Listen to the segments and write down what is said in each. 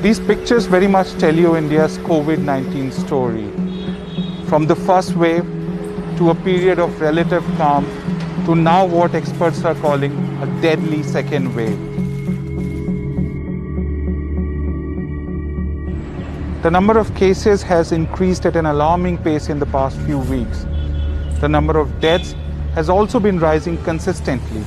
These pictures very much tell you India's COVID-19 story. From the first wave to a period of relative calm to now what experts are calling a deadly second wave. The number of cases has increased at an alarming pace in the past few weeks. The number of deaths has also been rising consistently.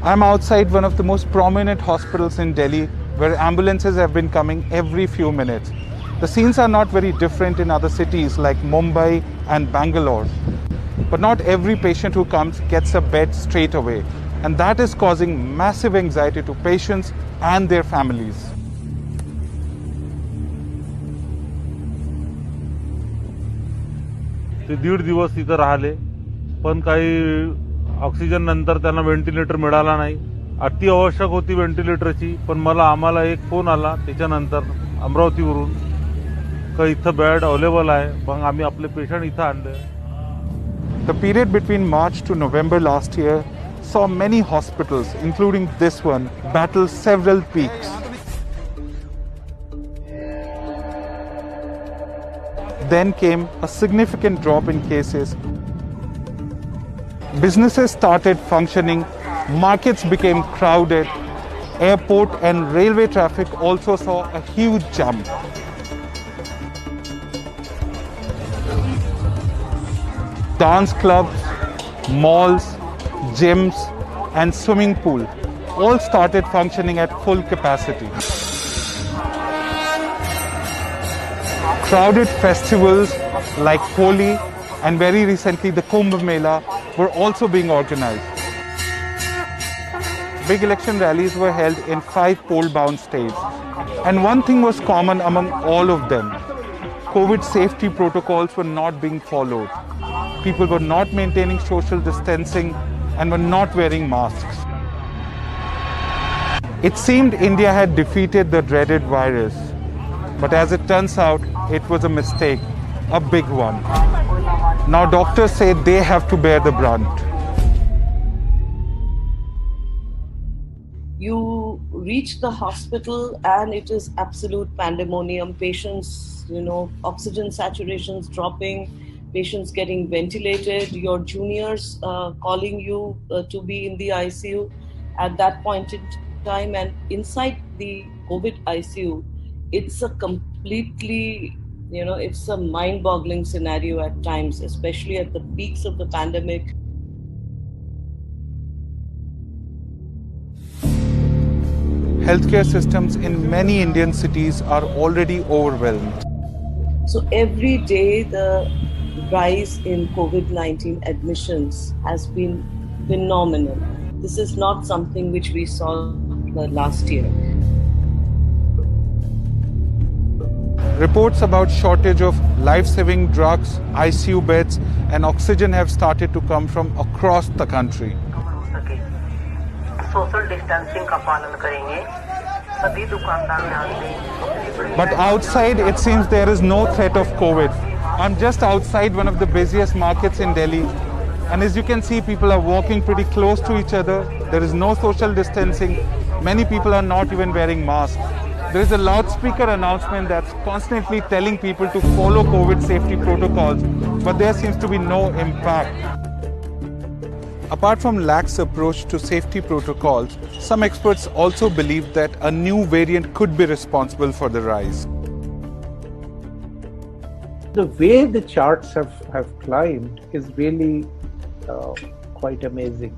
I'm outside one of the most prominent hospitals in Delhi, where ambulances have been coming every few minutes. The scenes are not very different in other cities like Mumbai and Bangalore. But not every patient who comes gets a bed straight away. And that is causing massive anxiety to patients and their families. ते 1.5 दिवस इथं राहिले, पण काही oxygen नंतर त्यांना ventilator मिळाला नाही. अति आवश्यक होती व्हेंटिलेटरची, पण आम्हाला एक फोन आला त्याच्यानंतर अमरावतीवरून की इथं बेड अवेलेबल आहे. मग आम्ही आपले पेशंट इथं आणले. The period between March to November last year saw many hospitals, including this one, battle several peaks. Then came a significant drop in cases. Businesses started functioning, markets became crowded, airport and railway traffic also saw a huge jump. Dance clubs, malls, gyms and swimming pool all started functioning at full capacity. Crowded festivals like Holi and very recently the Kumbh Mela were also being organized. Big election rallies were held in 5 poll-bound states. And one thing was common among all of them. COVID safety protocols were not being followed. People were not maintaining social distancing and were not wearing masks. It seemed India had defeated the dreaded virus. But as it turns out, it was a mistake, a big one. Now doctors say they have to bear the brunt. You reach the hospital and it is absolute pandemonium. Patients, oxygen saturations dropping, patients getting ventilated, your juniors calling you to be in the ICU at that point in time. And inside the COVID ICU, it's a completely, it's a mind-boggling scenario at times, especially at the peaks of the pandemic. Healthcare systems in many Indian cities are already overwhelmed. So every day the rise in COVID-19 admissions has been phenomenal. This is not something which we saw last year. Reports about shortage of life-saving drugs, ICU beds and oxygen have started to come from across the country. Social distancing का पालन करेंगे. सभी दुकानदार ध्यान दें. But outside, it seems there is no threat of COVID. I'm just outside one of the busiest markets in Delhi. And as you can see, people are walking pretty close to each other. There is no social distancing. Many people are not even wearing masks. There is a loudspeaker announcement that's constantly telling people to follow COVID safety protocols, but there seems to be no impact. Apart from lax approach to safety protocols, some experts also believe that a new variant could be responsible for the rise. The way the charts have climbed is really quite amazing.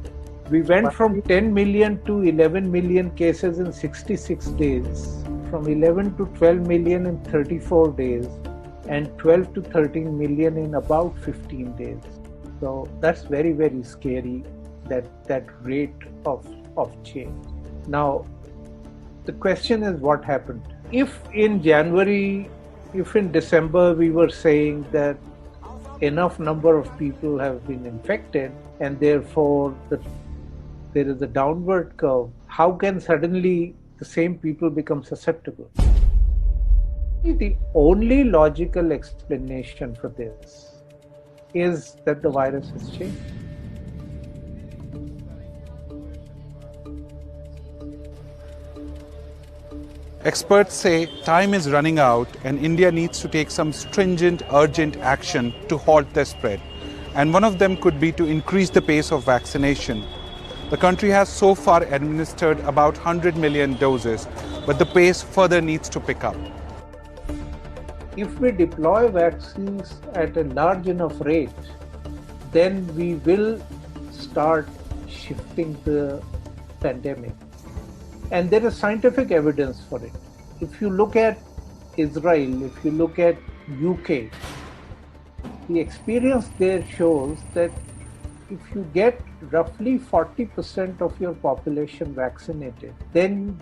We went from 10 million to 11 million cases in 66 days, from 11 to 12 million in 34 days, and 12 to 13 million in about 15 days. So that's very, very scary, that rate of change. Now, the question is what happened? If in December we were saying that enough number of people have been infected and therefore there is a downward curve, how can suddenly the same people become susceptible? The only logical explanation for this is that the virus has changed. Experts say time is running out and India needs to take some stringent, urgent action to halt the spread. And one of them could be to increase the pace of vaccination. The country has so far administered about 100 million doses, but the pace further needs to pick up. If we deploy vaccines at a large enough rate, then we will start shifting the pandemic. And there is scientific evidence for it. If you look at Israel, if you look at UK, the experience there shows that if you get roughly 40% of your population vaccinated, then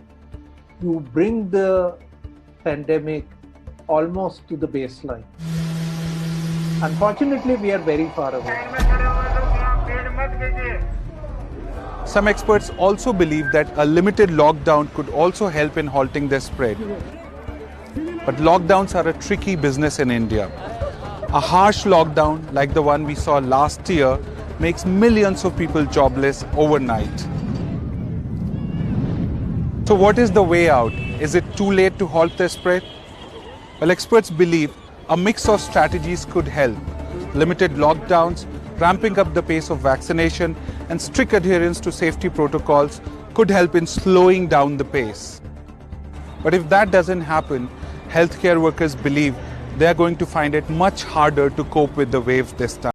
you bring the pandemic almost to the baseline. Unfortunately, we are very far away. Some experts also believe that a limited lockdown could also help in halting the spread. But lockdowns are a tricky business in India. A harsh lockdown like the one we saw last year makes millions of people jobless overnight. So what is the way out? Is it too late to halt the spread? Well, experts believe a mix of strategies could help. Limited lockdowns, ramping up the pace of vaccination, and strict adherence to safety protocols could help in slowing down the pace. But if that doesn't happen, healthcare workers believe they are going to find it much harder to cope with the wave this time.